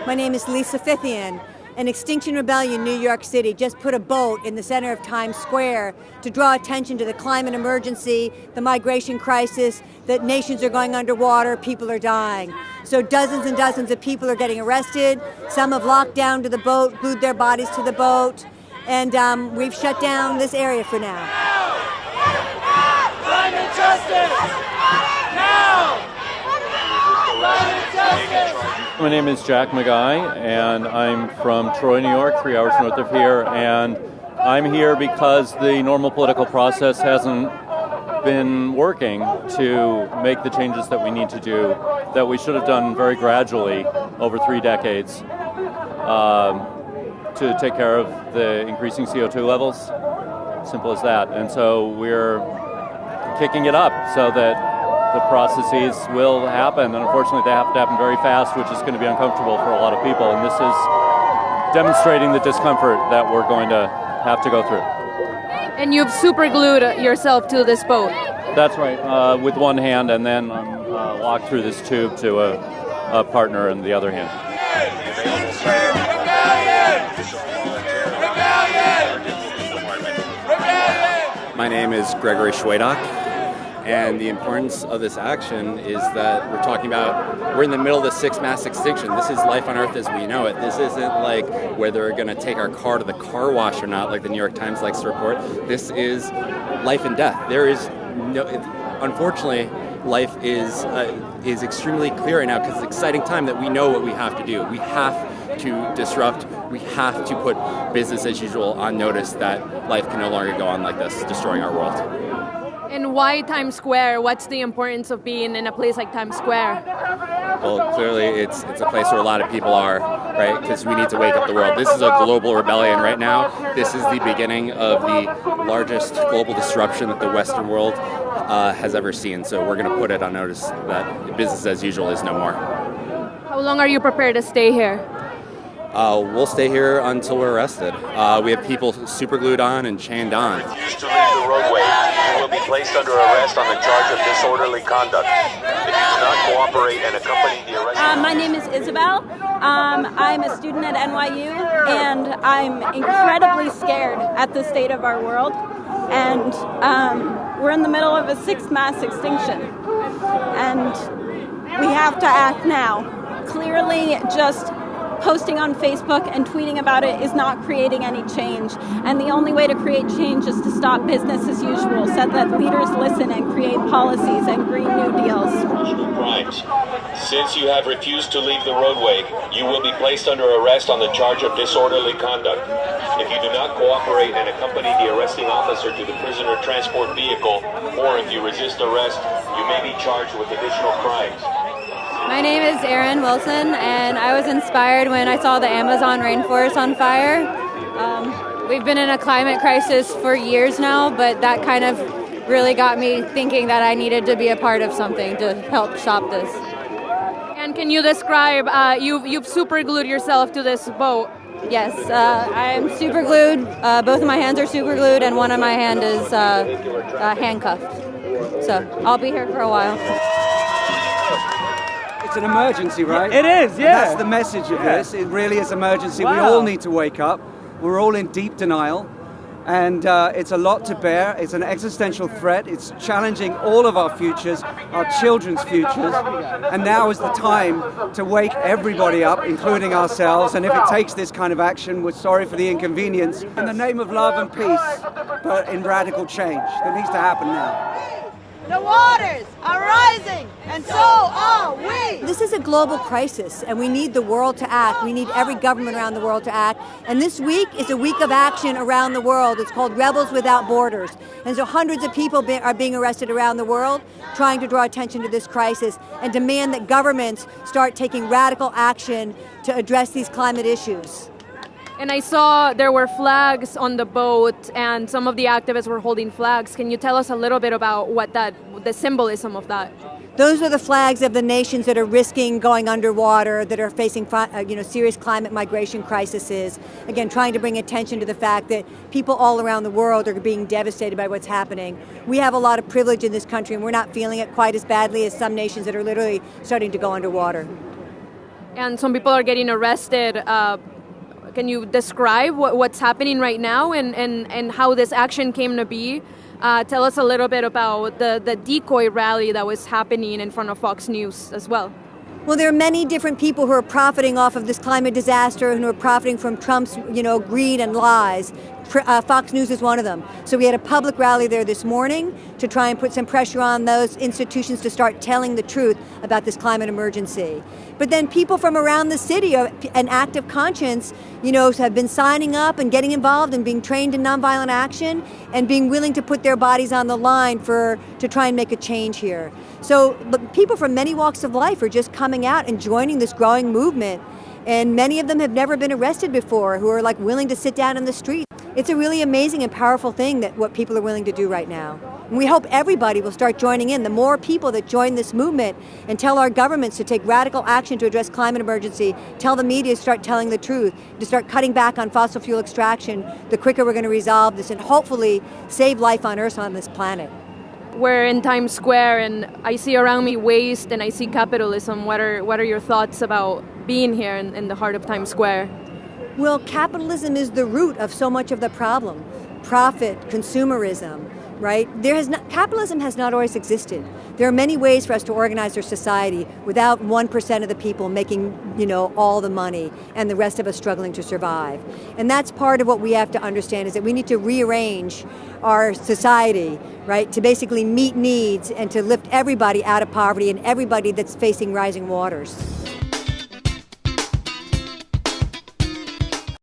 My name is Lisa Fithian, and Extinction Rebellion New York City just put a boat in the center of Times Square to draw attention to the climate emergency, the migration crisis, that nations are going underwater, people are dying. So dozens and dozens of people are getting arrested. Some have locked down to the boat, glued their bodies to the boat, and we've shut down this area for now. Climate justice! Now! Climate justice! My name is Jack McGuy, and I'm from Troy, New York, 3 hours north of here, and I'm here because the normal political process hasn't been working to make the changes that we need to do, that we should have done very gradually over 3 decades to take care of the increasing CO2 levels. Simple as that. And so we're kicking it up so that the processes will happen, and unfortunately they have to happen very fast, which is going to be uncomfortable for a lot of people, and this is demonstrating the discomfort that we're going to have to go through. And you've super glued yourself to this boat. That's right, with one hand, and then I'm locked through this tube to a partner in the other hand. My name is Gregory Schwadock, and the importance of this action is that we're talking about, we're in the middle of the 6th mass extinction. This is life on Earth as we know it. This isn't like whether we're going to take our car to the car wash or not, like the New York Times likes to report. This is life and death. There is no, unfortunately, life is extremely clear right now because it's an exciting time that we know what we have to do. We have to disrupt. We have to put business as usual on notice that life can no longer go on like this, destroying our world. And why Times Square? What's the importance of being in a place like Times Square? Well, clearly it's a place where a lot of people are, right? Because we need to wake up the world. This is a global rebellion right now. This is the beginning of the largest global disruption that the Western world has ever seen. So we're going to put it on notice that business as usual is no more. How long are you prepared to stay here? We'll stay here until we're arrested. We have people super glued on and chained on. Refuse to leave the roadway. You will be placed under arrest on the charge of disorderly conduct. If you do not cooperate and accompany the arrest... My name is Isabel. I'm a student at NYU, and I'm incredibly scared at the state of our world. And we're in the middle of a 6th mass extinction. And we have to act now. Clearly, just posting on Facebook and tweeting about it is not creating any change. And the only way to create change is to stop business as usual, so that leaders listen and create policies and Green New Deals. Crimes. Since you have refused to leave the roadway, you will be placed under arrest on the charge of disorderly conduct. If you do not cooperate and accompany the arresting officer to the prisoner transport vehicle, or if you resist arrest, you may be charged with additional crimes. My name is Erin Wilson, and I was inspired when I saw the Amazon rainforest on fire. We've been in a climate crisis for years now, but that kind of really got me thinking that I needed to be a part of something to help stop this. And can you describe, you've super glued yourself to this boat? Yes, I am super glued. Both of my hands are super glued, and one of my hand is handcuffed. So I'll be here for a while. It's an emergency, right? It is, yeah. That's the message of this. It really is emergency. Wow. We all need to wake up. We're all in deep denial. And it's a lot to bear. It's an existential threat. It's challenging all of our futures, our children's futures. And now is the time to wake everybody up, including ourselves. And if it takes this kind of action, we're sorry for the inconvenience. In the name of love and peace, but in radical change that needs to happen now. The waters are rising, and so are we. This is a global crisis, and we need the world to act. We need every government around the world to act. And this week is a week of action around the world. It's called Rebels Without Borders. And so hundreds of people are being arrested around the world trying to draw attention to this crisis and demand that governments start taking radical action to address these climate issues. And I saw there were flags on the boat, and some of the activists were holding flags. Can you tell us a little bit about what the symbolism of that? Those are the flags of the nations that are risking going underwater, that are facing serious climate migration crises. Again, trying to bring attention to the fact that people all around the world are being devastated by what's happening. We have a lot of privilege in this country, and we're not feeling it quite as badly as some nations that are literally starting to go underwater. And some people are getting arrested. Can you describe what's happening right now and how this action came to be? Tell us a little bit about the decoy rally that was happening in front of Fox News as well. Well, there are many different people who are profiting off of this climate disaster and who are profiting from Trump's, greed and lies. Fox News is one of them. So we had a public rally there this morning to try and put some pressure on those institutions to start telling the truth about this climate emergency. But then people from around the city, an active conscience, have been signing up and getting involved and being trained in nonviolent action and being willing to put their bodies on the line to try and make a change here. So people from many walks of life are just coming out and joining this growing movement. And many of them have never been arrested before, who are willing to sit down in the street. It's a really amazing and powerful thing that what people are willing to do right now. And we hope everybody will start joining in. The more people that join this movement and tell our governments to take radical action to address climate emergency, tell the media to start telling the truth, to start cutting back on fossil fuel extraction, the quicker we're going to resolve this and hopefully save life on Earth on this planet. We're in Times Square and I see around me waste and I see capitalism. What are your thoughts about being here in the heart of Times Square? Well, capitalism is the root of so much of the problem. Profit, consumerism, right? Capitalism has not always existed. There are many ways for us to organize our society without 1% of the people making, all the money and the rest of us struggling to survive. And that's part of what we have to understand, is that we need to rearrange our society, right, to basically meet needs and to lift everybody out of poverty and everybody that's facing rising waters.